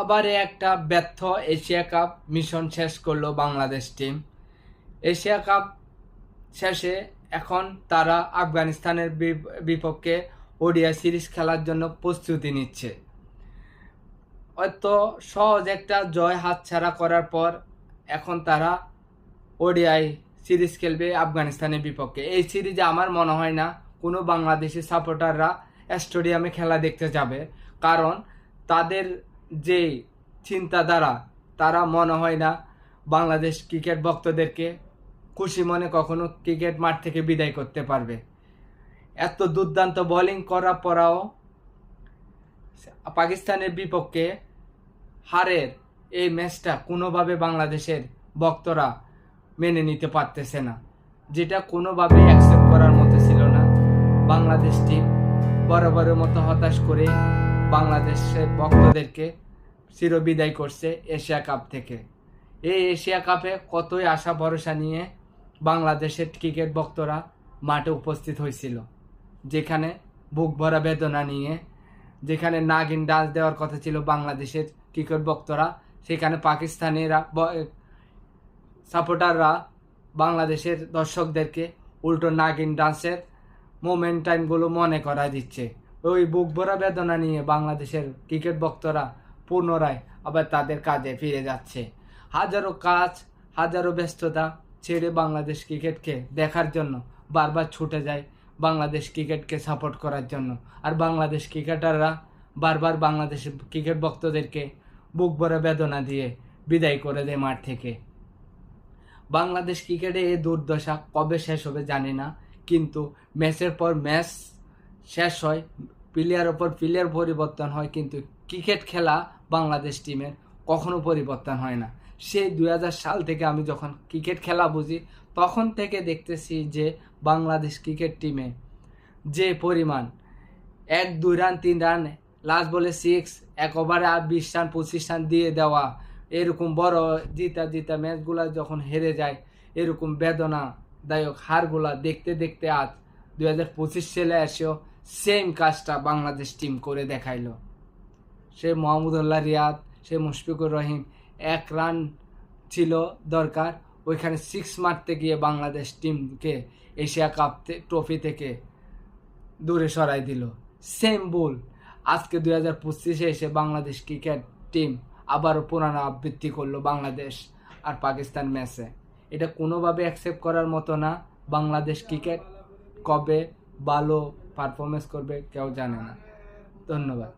আবার একটা ব্যর্থ এশিয়া কাপ মিশন শেষ করলো বাংলাদেশ টিম। এশিয়া কাপ শেষে এখন তারা আফগানিস্তানের বিপক্ষে ওডিআই সিরিজ খেলার জন্য প্রস্তুতি নিচ্ছে। অত সহজ একটা জয় হাতছাড়া করার পর এখন তারা ওডিআই সিরিজ খেলবে আফগানিস্তানের বিপক্ষে। এই সিরিজে আমার মনে হয় না কোনো বাংলাদেশি সাপোর্টাররা স্টেডিয়ামে খেলা দেখতে যাবে, কারণ তাদের যে চিন্তাধারা, তারা মনে হয় না বাংলাদেশ ক্রিকেট ভক্তদেরকে খুশি মনে কখনো ক্রিকেট মাঠ থেকে বিদায় করতে পারবে। এত দুর্দান্ত বোলিং করার পরেও পাকিস্তানের বিপক্ষে হারের এই ম্যাচটা কোনোভাবে বাংলাদেশের ভক্তরা মেনে নিতে পারতেছে না, যেটা কোনোভাবে অ্যাকসেপ্ট করার মতো ছিল না। বাংলাদেশ টিম বরাবরের মতো হতাশ করে বাংলাদেশের ভক্তদেরকে চিরবিদায় করছে এশিয়া কাপ থেকে। এই এশিয়া কাপে কতই আশা ভরসা নিয়ে বাংলাদেশের ক্রিকেট ভক্তরা মাঠে উপস্থিত হয়েছিল, যেখানে বুক ভরা বেদনা নিয়ে, যেখানে নাগিন ডান্স দেওয়ার কথা ছিল বাংলাদেশের ক্রিকেট ভক্তরা, সেখানে পাকিস্তানিরা সাপোর্টাররা বাংলাদেশের দর্শকদেরকে উল্টো নাগিন ডান্সের মোমেন্টাইমগুলো মনে করায় দিচ্ছে। ওই বুক ভরা বেদনা নিয়ে বাংলাদেশের ক্রিকেট ভক্তরা পুনরায় আবার তাদের কাজে ফিরে যাচ্ছে। হাজারো কাজ, হাজারো ব্যস্ততা ছেড়ে বাংলাদেশ ক্রিকেটকে দেখার জন্য বারবার ছুটে যায় বাংলাদেশ ক্রিকেটকে সাপোর্ট করার জন্য। আর বাংলাদেশ ক্রিকেটাররা বারবার বাংলাদেশের ক্রিকেট ভক্তদেরকে বুক ভরা বেদনা দিয়ে বিদায় করে দেয় মাঠ থেকে। বাংলাদেশ ক্রিকেটে এই দুর্দশা কবে শেষ হবে জানি না, কিন্তু ম্যাচের পর ম্যাচ শেষ হয়, প্লেয়ার ওপর প্লেয়ার পরিবর্তন হয়, কিন্তু ক্রিকেট খেলা বাংলাদেশ টিমের কখনো পরিবর্তন হয় না। সেই 2000 সাল থেকে আমি যখন ক্রিকেট খেলা বুঝি তখন থেকে দেখতেছি যে বাংলাদেশ ক্রিকেট টিমে যে পরিমাণ 1-2 রান 3 রান লাস্ট বলে 6, এক ওভারে 20 রান 25 রান দিয়ে দেওয়া, এরকম বড় জিতা ম্যাচগুলা যখন হেরে যায়, এরকম বেদনাদায়ক হারগুলা দেখতে দেখতে আজ 2025 সালে এসেও সেম কাজটা বাংলাদেশ টিম করে দেখাইলো। সে মোহাম্মদুল্লাহ রিয়াদ, সে মুশফিকুর রহিম 1 রান ছিল দরকার, ওইখানে 6 মারতে গিয়ে বাংলাদেশ টিমকে এশিয়া কাপ ট্রফি থেকে দূরে সরাই দিল। সেম ভুল আজকে 2025-এ এসে বাংলাদেশ ক্রিকেট টিম আবারও পুনরাবৃত্তি করলো বাংলাদেশ আর পাকিস্তান ম্যাচে। এটা কোনোভাবে অ্যাকসেপ্ট করার মতো না। বাংলাদেশ ক্রিকেট কবে ভালো পারফরমেন্স করবে কেউ জানে না। ধন্যবাদ।